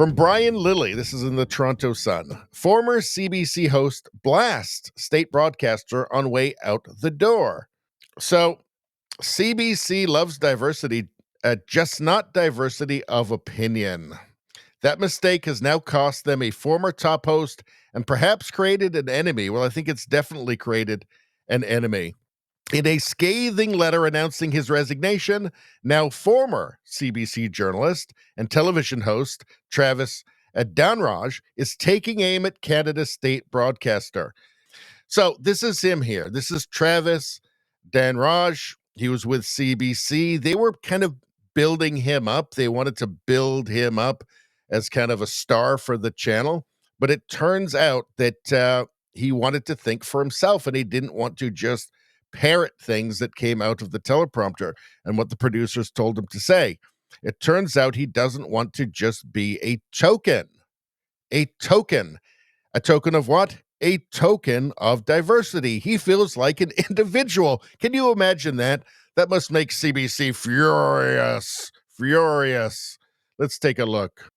From Brian Lilly, this is in the Toronto Sun. Former CBC host blasts state broadcaster on way out the door. So, CBC loves diversity, just not diversity of opinion. That mistake has now cost them a former top host and perhaps created an enemy. Well, I think it's definitely created an enemy. In a scathing letter announcing his resignation, now former CBC journalist and television host Travis Danraj is taking aim at Canada's state broadcaster. So this is him here. This is Travis Danraj. He was with CBC. They were kind of building him up. They wanted to build him up as kind of a star for the channel. But it turns out that he wanted to think for himself, and he didn't want to just parrot things that came out of the teleprompter and what the producers told him to say. It turns out he doesn't want to just be a token. A token. A token of what? A token of diversity. He feels like an individual. Can you imagine that? That must make CBC furious. Furious. Let's take a look.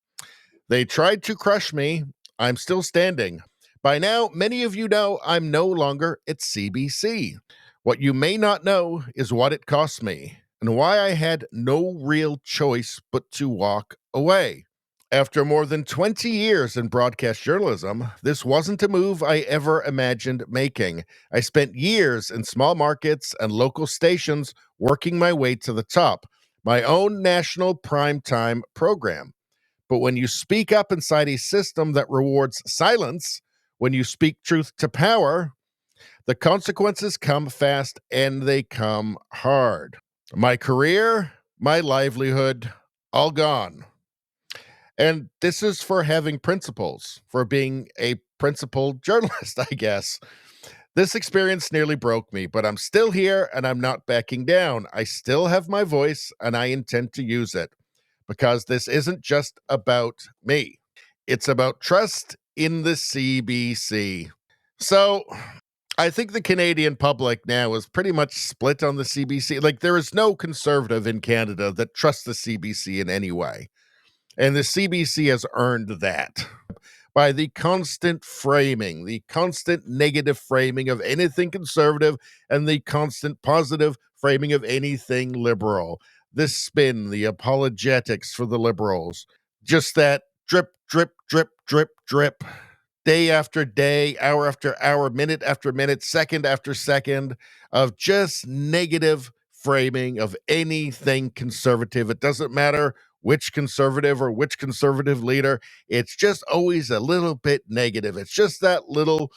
They tried to crush me. I'm still standing. By now, many of you know I'm no longer at CBC. What you may not know is what it cost me and why I had no real choice but to walk away. After more than 20 years in broadcast journalism, this wasn't a move I ever imagined making. I spent years in small markets and local stations working my way to the top, my own national primetime program. But when you speak up inside a system that rewards silence, when you speak truth to power, the consequences come fast and they come hard. My career, my livelihood, all gone. And this is for having principles, for being a principled journalist, I guess. This experience nearly broke me, but I'm still here and I'm not backing down. I still have my voice and I intend to use it because this isn't just about me. It's about trust in the CBC. So I think the Canadian public now is pretty much split on the CBC. Like, there is no conservative in Canada that trusts the CBC in any way. And the CBC has earned that by the constant framing, the constant negative framing of anything conservative and the constant positive framing of anything liberal. This spin, the apologetics for the liberals, just that drip, drip, drip, drip, drip. Day after day, hour after hour, minute after minute, second after second of just negative framing of anything conservative. It doesn't matter which conservative or which conservative leader. It's just always a little bit negative. It's just that little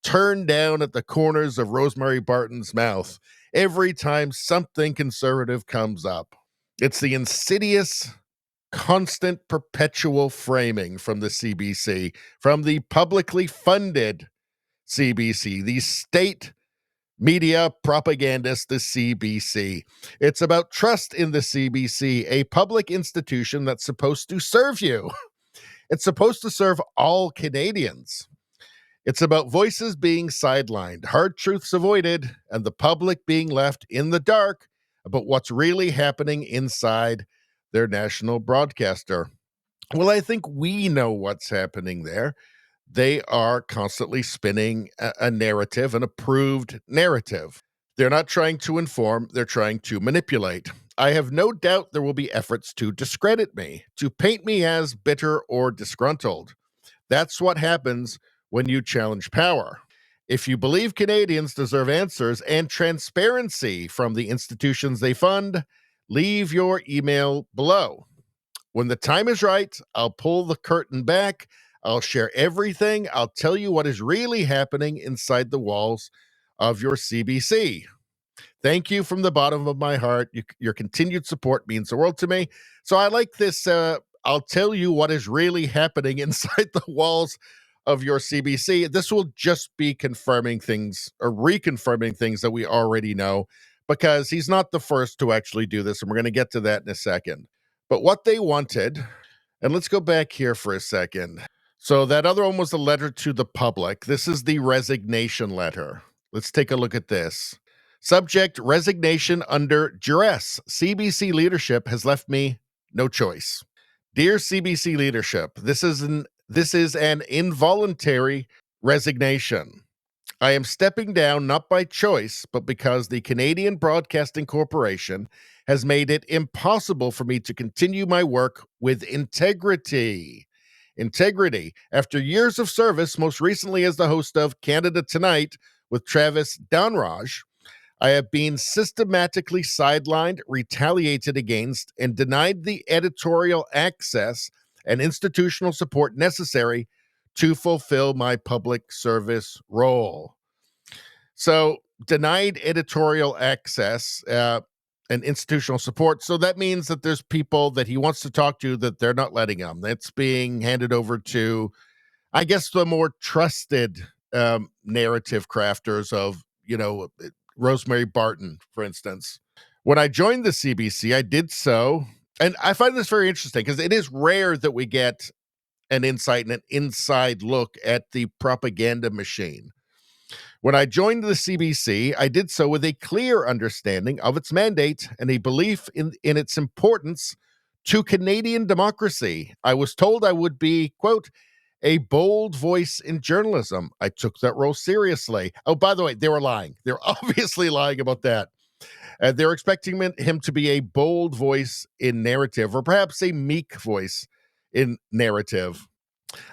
turn down at the corners of Rosemary Barton's mouth every time something conservative comes up. It's the insidious, constant, perpetual framing from the CBC, from the publicly funded CBC, the state media propagandist, the CBC. It's about trust in the CBC, a public institution that's supposed to serve you. It's supposed to serve all Canadians. It's about voices being sidelined, hard truths avoided, and the public being left in the dark about what's really happening inside their national broadcaster. Well, I think we know what's happening there. They are constantly spinning a narrative, an approved narrative. They're not trying to inform, they're trying to manipulate. I have no doubt there will be efforts to discredit me, to paint me as bitter or disgruntled. That's what happens when you challenge power. If you believe Canadians deserve answers and transparency from the institutions they fund, leave your email below. When the time is right, I'll pull the curtain back. I'll share everything. I'll tell you what is really happening inside the walls of your CBC. Thank you from the bottom of my heart. Your continued support means the world to me. So I like this. I'll tell you what is really happening inside the walls of your CBC. This will just be confirming things or reconfirming things that we already know, because he's not the first to actually do this. And we're going to get to that in a second. But what they wanted, and let's go back here for a second. So that other one was a letter to the public. This is the resignation letter. Let's take a look at this. Subject: resignation under duress. CBC leadership has left me no choice. Dear CBC leadership, this is an involuntary resignation. I am stepping down not by choice, but because the Canadian Broadcasting Corporation has made it impossible for me to continue my work with integrity. Integrity. After years of service, most recently as the host of Canada Tonight with Travis Downraj, I have been systematically sidelined, retaliated against, and denied the editorial access and institutional support necessary to fulfill my public service role. So, denied editorial access and institutional support. So, that means that there's people that he wants to talk to that they're not letting him. That's being handed over to, I guess, the more trusted narrative crafters of, Rosemary Barton, for instance. When I joined the CBC, I did so, and I find this very interesting because it is rare that we get an insight and an inside look at the propaganda machine. When I joined the CBC, I did so with a clear understanding of its mandate and a belief in its importance to Canadian democracy. I was told I would be, quote, a bold voice in journalism. I took that role seriously. Oh, by the way, they were lying. They're obviously lying about that. They're expecting him to be a bold voice in narrative, or perhaps a meek voice in narrative.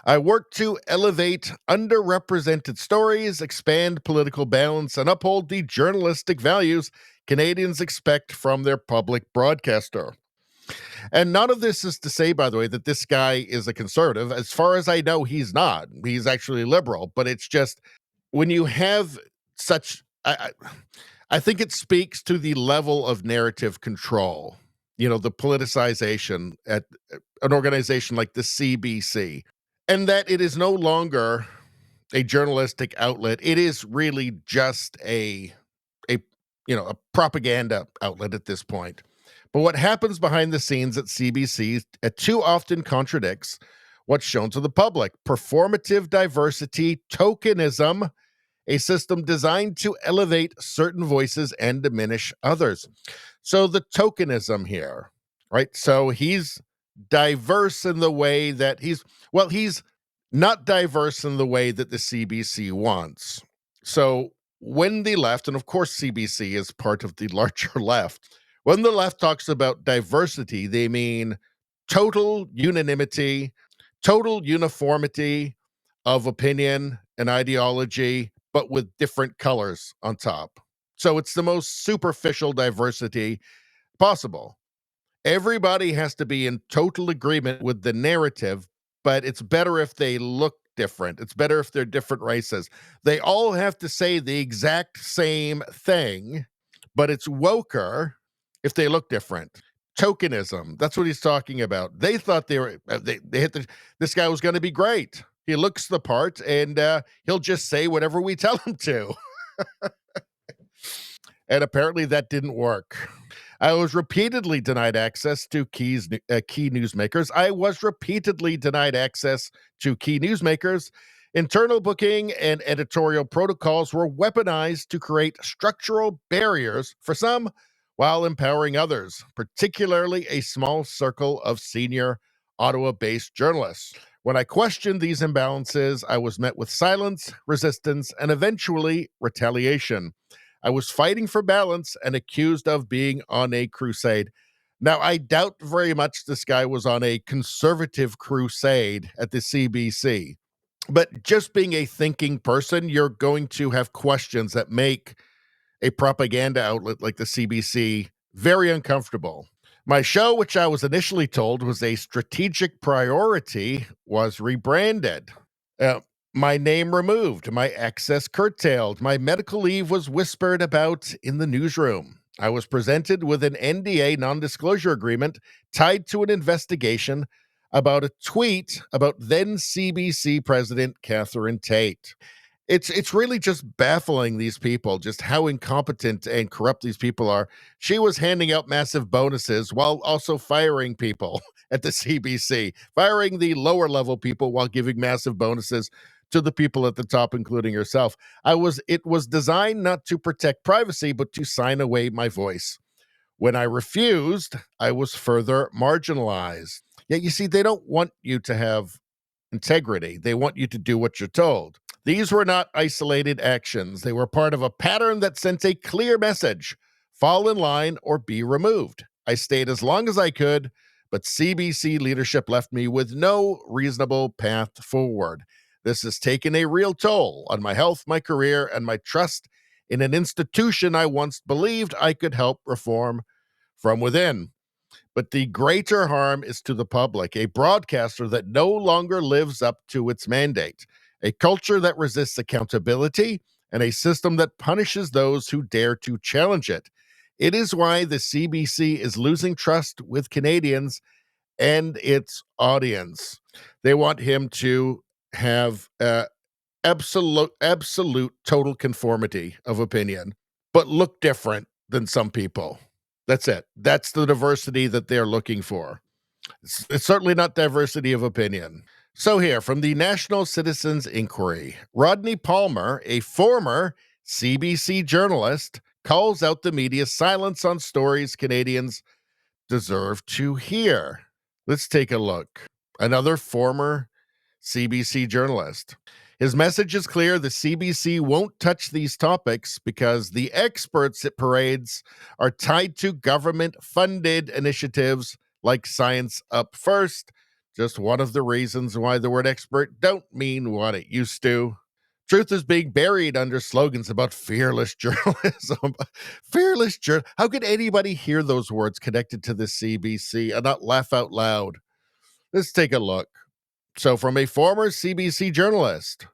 I work to elevate underrepresented stories, expand political balance, and uphold the journalistic values Canadians expect from their public broadcaster. And none of this is to say, by the way, that this guy is a conservative. As far as I know, he's not. He's actually liberal. But it's just when you have such, I think it speaks to the level of narrative control, the politicization at an organization like the CBC, and that it is no longer a journalistic outlet. It is really just a propaganda outlet at this point. But what happens behind the scenes at CBC too often contradicts what's shown to the public. Performative diversity, tokenism, a system designed to elevate certain voices and diminish others. So the tokenism here, right? So he's diverse in the way that he's not diverse in the way that the CBC wants. So when the left, and of course CBC is part of the larger left, when the left talks about diversity, they mean total unanimity, total uniformity of opinion and ideology, but with different colors on top. So it's the most superficial diversity possible. Everybody has to be in total agreement with the narrative, but it's better if they look different. It's better if they're different races. They all have to say the exact same thing, but it's woker if they look different. Tokenism. That's what he's talking about. They thought they hit this guy was going to be great. He looks the part, and he'll just say whatever we tell him to. And apparently that didn't work. I was repeatedly denied access to key newsmakers. I was repeatedly denied access to key newsmakers. Internal booking and editorial protocols were weaponized to create structural barriers for some while empowering others, particularly a small circle of senior Ottawa-based journalists. When I questioned these imbalances, I was met with silence, resistance, and eventually retaliation. I was fighting for balance and accused of being on a crusade. Now, I doubt very much this guy was on a conservative crusade at the CBC. But just being a thinking person, you're going to have questions that make a propaganda outlet like the CBC very uncomfortable. My show, which I was initially told was a strategic priority, was rebranded. My name removed, my access curtailed, my medical leave was whispered about in the newsroom. I was presented with an NDA non-disclosure agreement tied to an investigation about a tweet about then CBC President Catherine Tate. It's really just baffling, these people, just how incompetent and corrupt these people are. She was handing out massive bonuses while also firing people at the CBC, firing the lower level people while giving massive bonuses to the people at the top, including herself. It was designed not to protect privacy, but to sign away my voice. When I refused, I was further marginalized. Yet you see, they don't want you to have integrity. They want you to do what you're told. These were not isolated actions. They were part of a pattern that sent a clear message: fall in line or be removed. I stayed as long as I could, but CBC leadership left me with no reasonable path forward. This has taken a real toll on my health, my career, and my trust in an institution I once believed I could help reform from within. But the greater harm is to the public, a broadcaster that no longer lives up to its mandate, a culture that resists accountability, and a system that punishes those who dare to challenge it. It is why the CBC is losing trust with Canadians and its audience. They want him to have absolute total conformity of opinion, but look different than some people. That's it. That's the diversity that they're looking for. It's certainly not diversity of opinion. So here, from the National Citizens Inquiry, Rodney Palmer, a former CBC journalist, calls out the media's silence on stories Canadians deserve to hear. Let's take a look. Another former CBC journalist. His message is clear: the CBC won't touch these topics because the experts it parades are tied to government-funded initiatives like Science Up First. Just one of the reasons why the word expert don't mean what it used to. Truth is being buried under slogans about fearless journalism. Fearless journalism. How could anybody hear those words connected to the CBC and not laugh out loud? Let's take a look. So, from a former CBC journalist.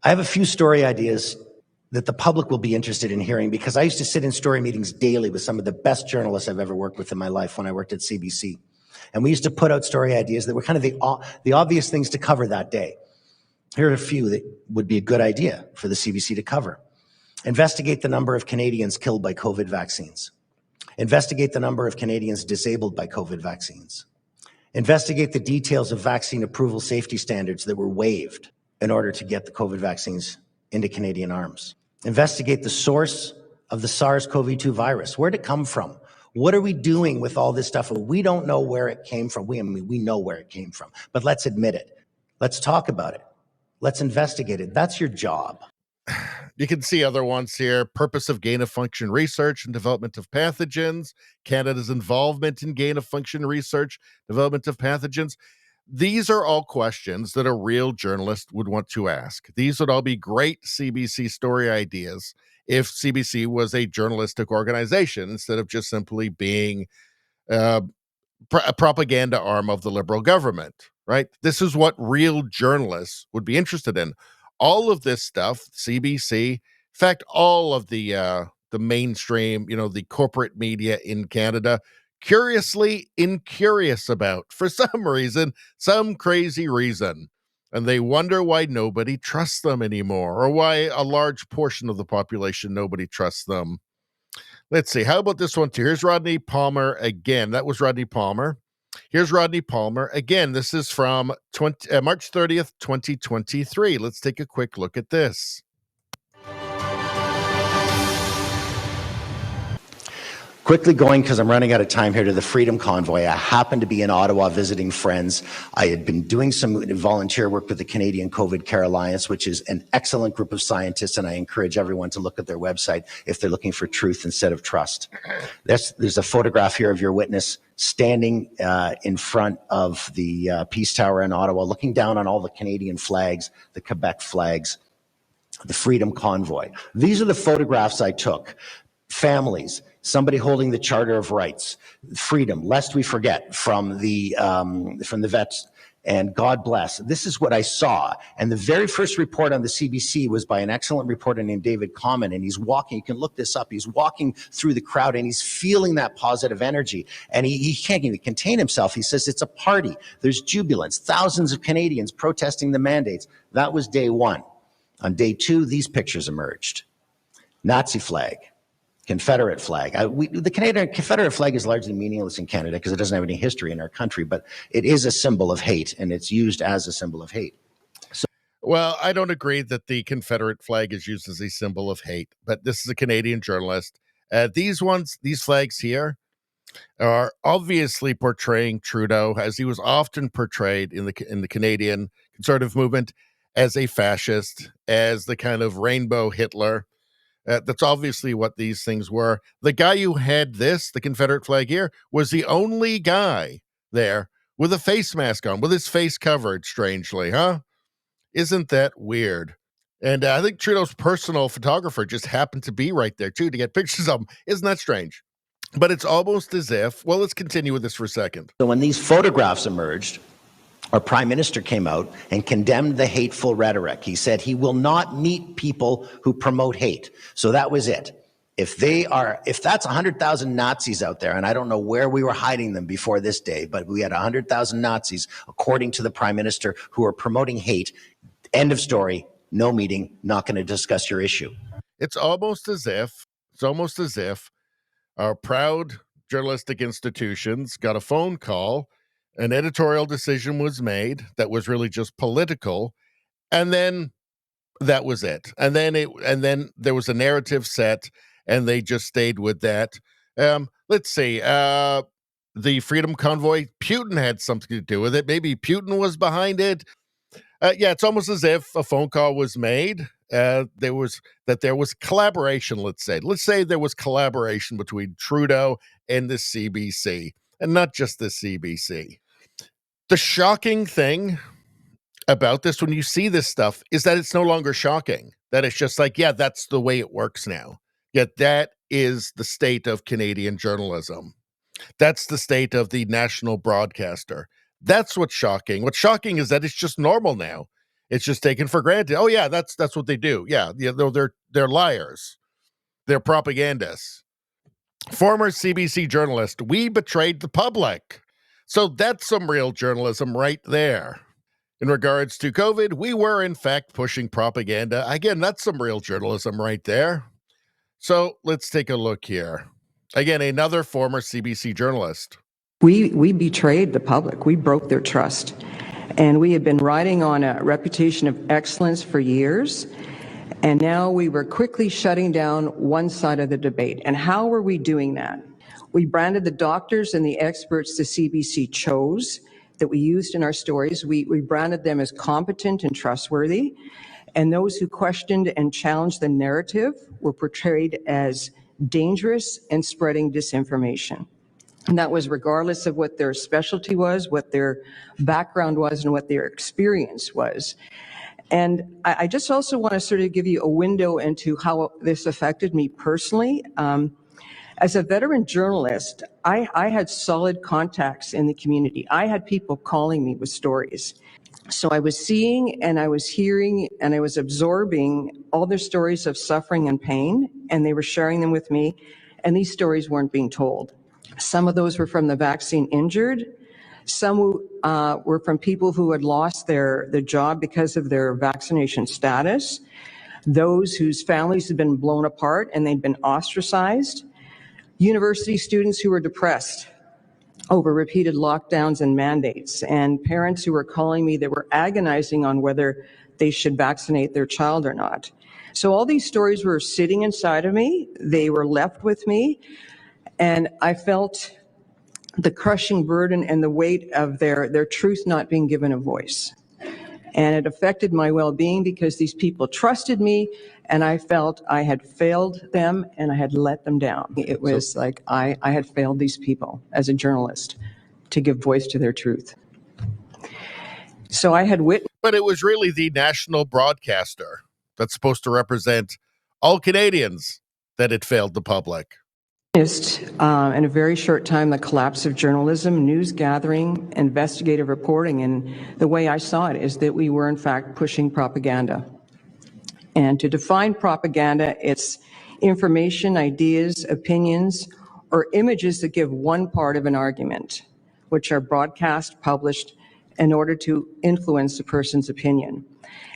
I have a few story ideas that the public will be interested in hearing, because I used to sit in story meetings daily with some of the best journalists I've ever worked with in my life when I worked at CBC. And we used to put out story ideas that were kind of the obvious things to cover that day. Here are a few that would be a good idea for the CBC to cover. Investigate the number of Canadians killed by COVID vaccines. Investigate the number of Canadians disabled by COVID vaccines. Investigate the details of vaccine approval safety standards that were waived in order to get the COVID vaccines into Canadian arms. Investigate the source of the SARS-CoV-2 virus. Where'd it come from? What are we doing with all this stuff? We don't know where it came from. We know where it came from, but let's admit it. Let's talk about it. Let's investigate it. That's your job. You can see other ones here. Purpose of gain-of-function research and development of pathogens. Canada's involvement in gain-of-function research, development of pathogens. These are all questions that a real journalist would want to ask. These would all be great CBC story ideas if CBC was a journalistic organization instead of just simply being a propaganda arm of the Liberal government, right? This is what real journalists would be interested in. All of this stuff, CBC, in fact, all of the mainstream, the corporate media in Canada, curiously incurious about for some reason, some crazy reason. And they wonder why nobody trusts them anymore, or why a large portion of the population, nobody trusts them. Let's see. How about this one too? Here's Rodney Palmer again. That was Rodney Palmer. Here's Rodney Palmer again. This is from March 30th, 2023. Let's take a quick look at this. Quickly going, because I'm running out of time here, to the Freedom Convoy. I happened to be in Ottawa visiting friends. I had been doing some volunteer work with the Canadian COVID Care Alliance, which is an excellent group of scientists, and I encourage everyone to look at their website if they're looking for truth instead of trust. There's a photograph here of your witness standing in front of the Peace Tower in Ottawa, looking down on all the Canadian flags, the Quebec flags, the Freedom Convoy. These are the photographs I took. Families, somebody holding the Charter of Rights, freedom, lest we forget, from the vets, and God bless. This is what I saw. And the very first report on the CBC was by an excellent reporter named David Common, and he's walking, you can look this up, he's walking through the crowd and he's feeling that positive energy. And he can't even contain himself. He says it's a party. There's jubilance, thousands of Canadians protesting the mandates. That was day one. On day two, these pictures emerged. Nazi flag. Confederate flag. The Canadian Confederate flag is largely meaningless in Canada because it doesn't have any history in our country, but it is a symbol of hate, and it's used as a symbol of hate. Well, I don't agree that the Confederate flag is used as a symbol of hate, but this is a Canadian journalist. These flags here, are obviously portraying Trudeau, as he was often portrayed in the Canadian conservative movement, as a fascist, as the kind of rainbow Hitler. That's obviously what these things were. The guy who had the Confederate flag here, was the only guy there with a face mask on, with his face covered, strangely, huh? Isn't that weird? And I think Trudeau's personal photographer just happened to be right there, too, to get pictures of him. Isn't that strange? But it's almost as if, well, let's continue with this for a second. So when these photographs emerged, our prime minister came out and condemned the hateful rhetoric. He said he will not meet people who promote hate. So that was it. If that's 100,000 Nazis out there, and I don't know where we were hiding them before this day, but we had 100,000 Nazis, according to the prime minister, who are promoting hate. End of story. No meeting. Not going to discuss your issue. It's almost as if our proud journalistic institutions got a phone call, an editorial decision was made that was really just political, and then that was it. And then there was a narrative set, and they just stayed with that. Let's see. The Freedom Convoy, Putin had something to do with it. Maybe Putin was behind it. Yeah, it's almost as if a phone call was made. There was collaboration. Let's say there was collaboration between Trudeau and the CBC, and not just the CBC. The shocking thing about this, when you see this stuff, is that it's no longer shocking. That it's just like, yeah, that's the way it works now. Yet that is the state of Canadian journalism. That's the state of the national broadcaster. That's what's shocking. What's shocking is that it's just normal now. It's just taken for granted. Oh yeah, that's what they do. Yeah, they're liars. They're propagandists. Former CBC journalist, we betrayed the public. So that's some real journalism right there. In regards to COVID, we were in fact pushing propaganda. Again, that's some real journalism right there. So let's take a look here. Again, another former CBC journalist. We betrayed the public. We broke their trust. And we had been riding on a reputation of excellence for years. And now we were quickly shutting down one side of the debate. And how were we doing that? We branded the doctors and the experts the CBC chose that we used in our stories. We branded them as competent and trustworthy. And those who questioned and challenged the narrative were portrayed as dangerous and spreading disinformation. And that was regardless of what their specialty was, what their background was, and what their experience was. And I just also want to sort of give you a window into how this affected me personally. As a veteran journalist, I had solid contacts in the community. I had people calling me with stories. So I was seeing and I was hearing and I was absorbing all their stories of suffering and pain, and they were sharing them with me, and these stories weren't being told. Some of those were from the vaccine injured. Some were from people who had lost their job because of their vaccination status. Those whose families had been blown apart and they'd been ostracized. University students who were depressed over repeated lockdowns and mandates. And parents who were calling me that were agonizing on whether they should vaccinate their child or not. So all these stories were sitting inside of me. They were left with me. And I felt the crushing burden and the weight of their truth not being given a voice. And it affected my well-being because these people trusted me, and I felt I had failed them and I had let them down. It was like I had failed these people as a journalist to give voice to their truth. So I had witnessed. But it was really the national broadcaster that's supposed to represent all Canadians that it failed the public. In a very short time, the collapse of journalism, news gathering, investigative reporting, and the way I saw it is that we were in fact pushing propaganda. And to define propaganda, it's information, ideas, opinions, or images that give one part of an argument, which are broadcast, published, in order to influence a person's opinion.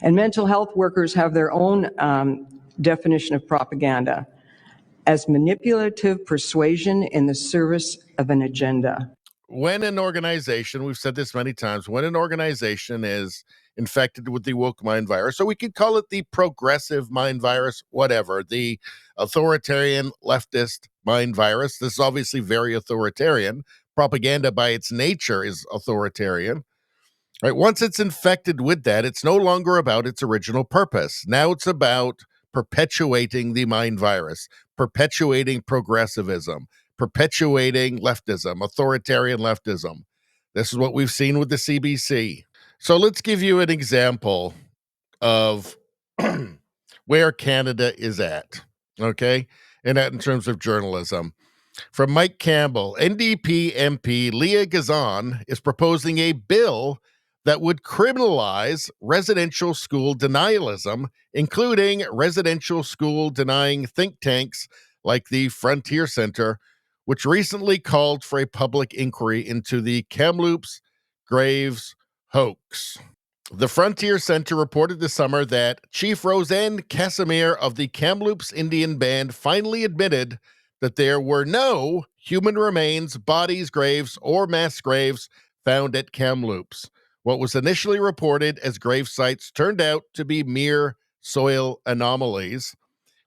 And mental health workers have their own definition of propaganda as manipulative persuasion in the service of an agenda. When an organization, we've said this many times, when an organization is infected with the woke mind virus, or we could call it the progressive mind virus, whatever, the authoritarian leftist mind virus. This is obviously very authoritarian. Propaganda by its nature is authoritarian. Right? Once it's infected with that, it's no longer about its original purpose. Now it's about perpetuating the mind virus, perpetuating progressivism, perpetuating leftism, authoritarian leftism. This is what we've seen with the CBC. So let's give you an example of where Canada is at, okay? And that in terms of journalism. From Mike Campbell, NDP MP Leah Gazan is proposing a bill that would criminalize residential school denialism, including residential school denying think tanks like the Frontier Center, which recently called for a public inquiry into the Kamloops Graves hoax. The Frontier Center reported this summer that Chief Roseanne Casimir of the Kamloops Indian Band finally admitted that there were no human remains, bodies, graves, or mass graves found at Kamloops. What was initially reported as grave sites turned out to be mere soil anomalies,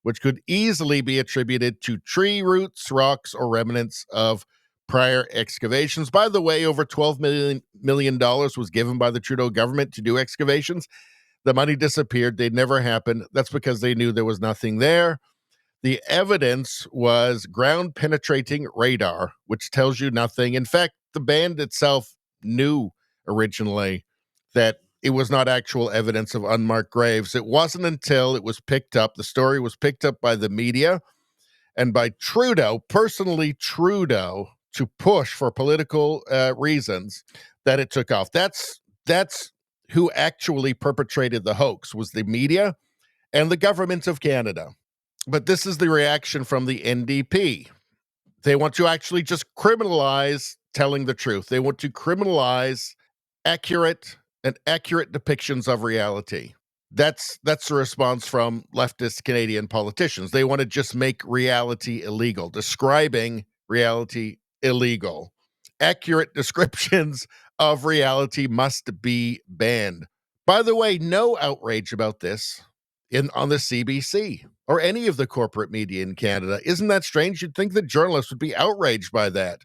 which could easily be attributed to tree roots, rocks, or remnants of prior excavations. By the way, over $12 million was given by the Trudeau government to do excavations. The money disappeared. They never happened. That's because they knew there was nothing there. The evidence was ground-penetrating radar, which tells you nothing. In fact, the band itself knew originally that it was not actual evidence of unmarked graves. It wasn't until it was picked up, the story was picked up by the media and by Trudeau, personally Trudeau, to push for political reasons, that it took off. That's who actually perpetrated the hoax, was the media and the government of Canada. But this is the reaction from the NDP. They want to actually just criminalize telling the truth. They want to criminalize accurate depictions of reality. That's the response from leftist Canadian politicians. They want to just make reality illegal, describing reality illegal. Accurate descriptions of reality must be banned. By the way, no outrage about this on the CBC or any of the corporate media in Canada. Isn't that strange? You'd think that journalists would be outraged by that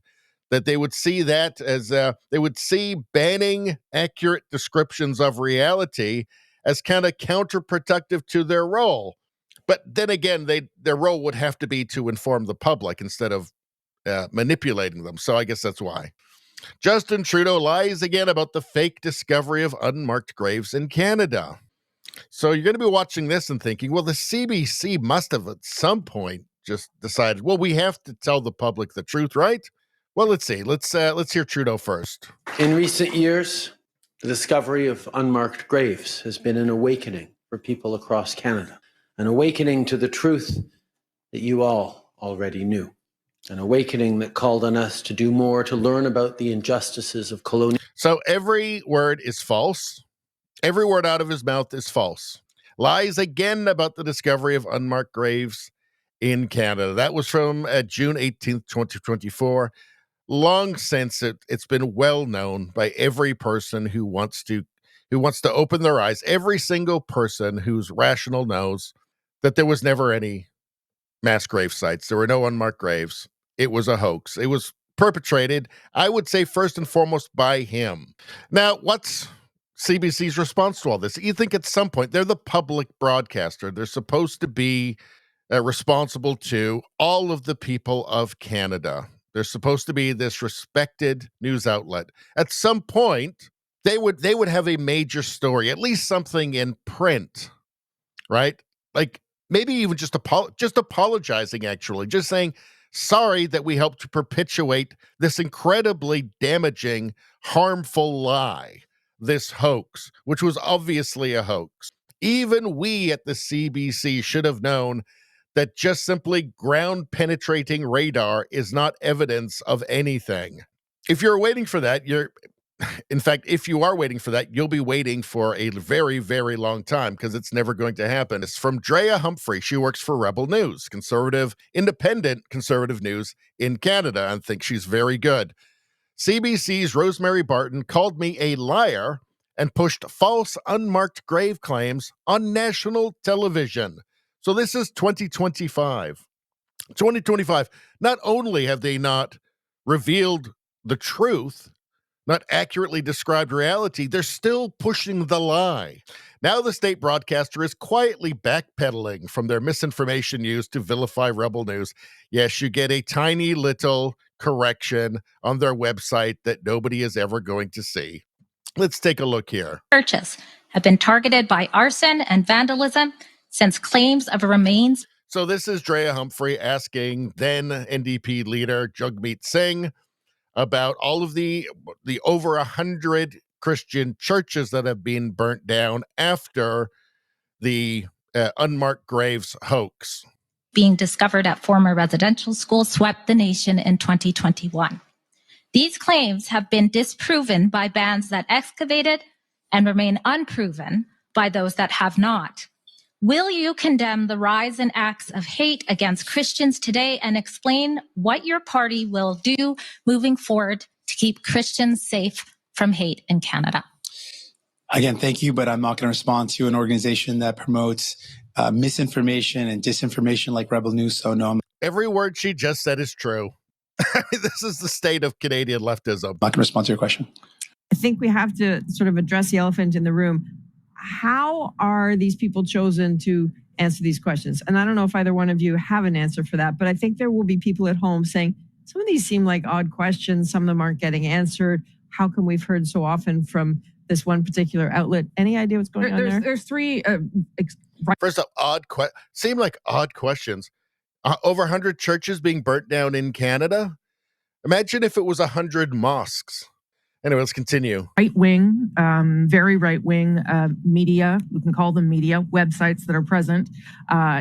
they would see that as they would see banning accurate descriptions of reality as kind of counterproductive to their role. But then again, their role would have to be to inform the public instead of manipulating them. So I guess that's why. Justin Trudeau lies again about the fake discovery of unmarked graves in Canada. So you're going to be watching this and thinking, well, the CBC must have at some point just decided, well, we have to tell the public the truth, right? Well, let's see. Let's hear Trudeau first. In recent years, the discovery of unmarked graves has been an awakening for people across Canada, an awakening to the truth that you all already knew, an awakening that called on us to do more to learn about the injustices of colonial. So every word is false. Every word out of his mouth is false. Lies again about the discovery of unmarked graves in Canada. That was from June 18th, 2024. Long since it's been well known by every person who wants to open their eyes. Every single person who's rational knows that there was never any mass grave sites. There were no unmarked graves. It was a hoax. It was perpetrated, I would say, first and foremost by him. Now, what's CBC's response to all this? You think at some point, they're the public broadcaster. They're supposed to be responsible to all of the people of Canada. They're supposed to be this respected news outlet. At some point, they would have a major story, at least something in print, right? Like maybe even just apologizing, actually, just saying, sorry that we helped to perpetuate this incredibly damaging, harmful lie, this hoax, which was obviously a hoax. Even we at the CBC should have known that just simply ground-penetrating radar is not evidence of anything. If you're waiting for that, if you are waiting for that, you'll be waiting for a very, very long time because it's never going to happen. It's from Drea Humphrey. She works for Rebel News, independent conservative news in Canada, and thinks she's very good. CBC's Rosemary Barton called me a liar and pushed false unmarked grave claims on national television. So this is 2025. 2025. Not only have they not revealed the truth, not accurately described reality, they're still pushing the lie. Now the state broadcaster is quietly backpedaling from their misinformation used to vilify Rebel News. Yes, you get a tiny little correction on their website that nobody is ever going to see. Let's take a look here. Churches have been targeted by arson and vandalism since claims of remains. So this is Drea Humphrey asking then NDP leader Jagmeet Singh about all of the over 100 Christian churches that have been burnt down after the unmarked graves hoax Being discovered at former residential schools swept the nation in 2021. These claims have been disproven by bands that excavated and remain unproven by those that have not. Will you condemn the rise in acts of hate against Christians today and explain what your party will do moving forward to keep Christians safe from hate in Canada? Again, thank you, but I'm not going to respond to an organization that promotes misinformation and disinformation like Rebel News. So no, Every word she just said is true. This is the state of Canadian leftism. I'm not going to respond to your question. I think we have to sort of address the elephant in the room. How are these people chosen to answer these questions? And I don't know if either one of you have an answer for that, but I think there will be people at home saying, some of these seem like odd questions. Some of them aren't getting answered. How come we've heard so often from this one particular outlet? Any idea what's going on there? There's three. First up, seem like odd questions. Over 100 churches being burnt down in Canada? Imagine if it was 100 mosques. Anyway, let's continue. Right-wing, very right-wing media, we can call them media, websites that are present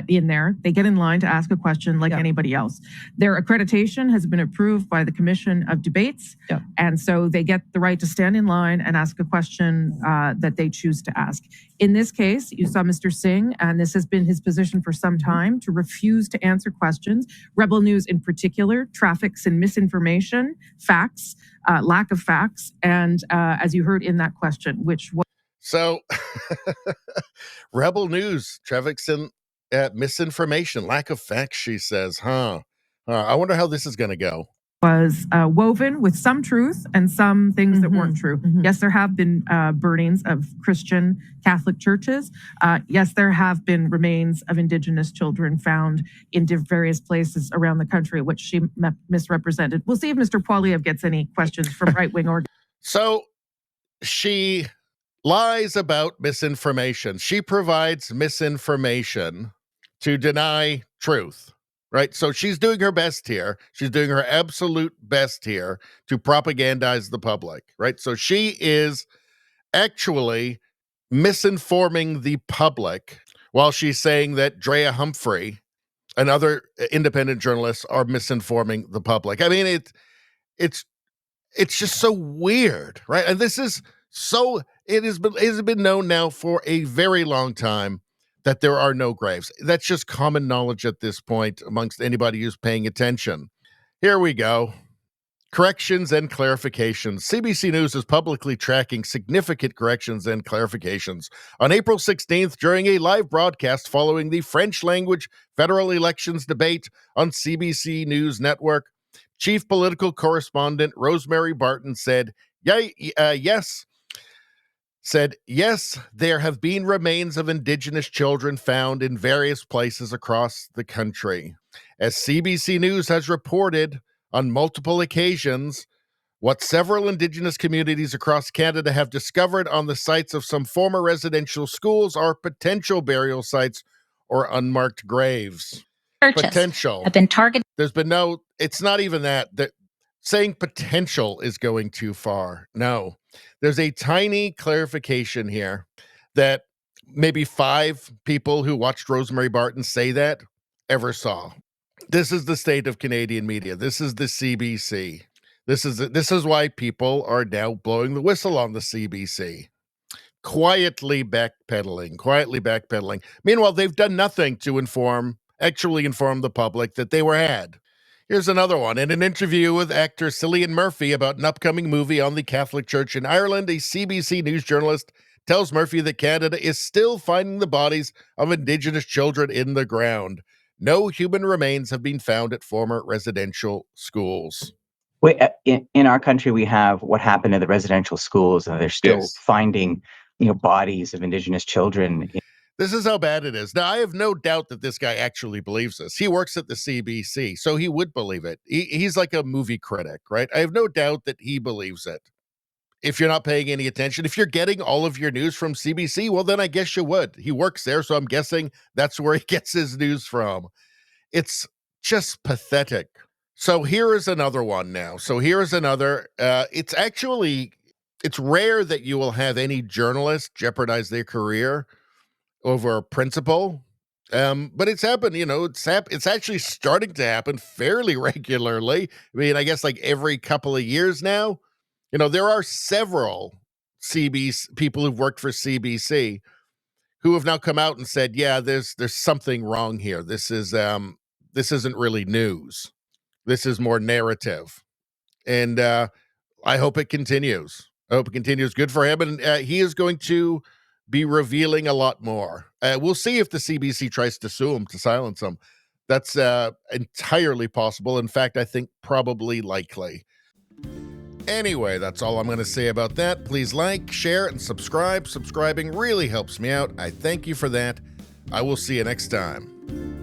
in there. They get in line to ask a question like anybody else. Their accreditation has been approved by the Commission of Debates, and so they get the right to stand in line and ask a question that they choose to ask. In this case, you saw Mr. Singh, and this has been his position for some time, to refuse to answer questions. Rebel News in particular traffics in misinformation, facts, lack of facts, and as you heard in that question, which was... So, Rebel News traffics in misinformation, lack of facts, she says, I wonder how this is going to go. Was woven with some truth and some things that weren't true. Yes, there have been burnings of Christian Catholic churches. Yes, there have been remains of Indigenous children found in various places around the country, which she misrepresented. We'll see if Mr. Poilievre gets any questions from right-wing organizations. So she lies about misinformation. She provides misinformation to deny truth. Right. So she's doing her best here. She's doing her absolute best here to propagandize the public. Right. So she is actually misinforming the public while she's saying that Drea Humphrey and other independent journalists are misinforming the public. I mean, it's just so weird. Right. And this is so it has been known now for a very long time that there are no graves. That's just common knowledge at this point amongst anybody who's paying attention. Here we go. Corrections and clarifications. CBC News is publicly tracking significant corrections and clarifications. On April 16th, during a live broadcast following the French language federal elections debate on CBC News Network, Chief Political Correspondent Rosemary Barton said, yes, there have been remains of Indigenous children found in various places across the country. As CBC News has reported on multiple occasions, what several Indigenous communities across Canada have discovered on the sites of some former residential schools are potential burial sites or unmarked graves. Potential. Have been targeted. There's been no, it's not even that. Saying potential is going too far. No, there's a tiny clarification here that maybe 5 people who watched Rosemary Barton say that ever saw. This is the state of Canadian media. This is the CBC. This is why people are now blowing the whistle on the CBC. Quietly backpedaling. Meanwhile, they've done nothing to actually inform the public that they were had. Here's another one. In an interview with actor Cillian Murphy about an upcoming movie on the Catholic Church in Ireland, a CBC News journalist tells Murphy that Canada is still finding the bodies of Indigenous children in the ground. No human remains have been found at former residential schools. In our country, we have what happened to the residential schools, and they're still Yes. finding, bodies of Indigenous children. This is how bad it is. Now, I have no doubt that this guy actually believes this. He works at the CBC, so he would believe it. He's like a movie critic, right? I have no doubt that he believes it. If you're not paying any attention, if you're getting all of your news from CBC, well, then I guess you would. He works there, so I'm guessing that's where he gets his news from. It's just pathetic. So here is another one now. So here is another. It's rare that you will have any journalist jeopardize their career over a principle. But it's happened, it's actually starting to happen fairly regularly. I mean, I guess like every couple of years now. There are several CBC people who've worked for CBC who have now come out and said, yeah, there's something wrong here. This isn't really news. This is more narrative. And I hope it continues. I hope it continues. Good for him. And he is going to be revealing a lot more. We'll see if the CBC tries to sue him to silence him. That's entirely possible. In fact, I think probably likely. Anyway, that's all I'm going to say about that. Please like, share, and subscribe. Subscribing really helps me out. I thank you for that. I will see you next time.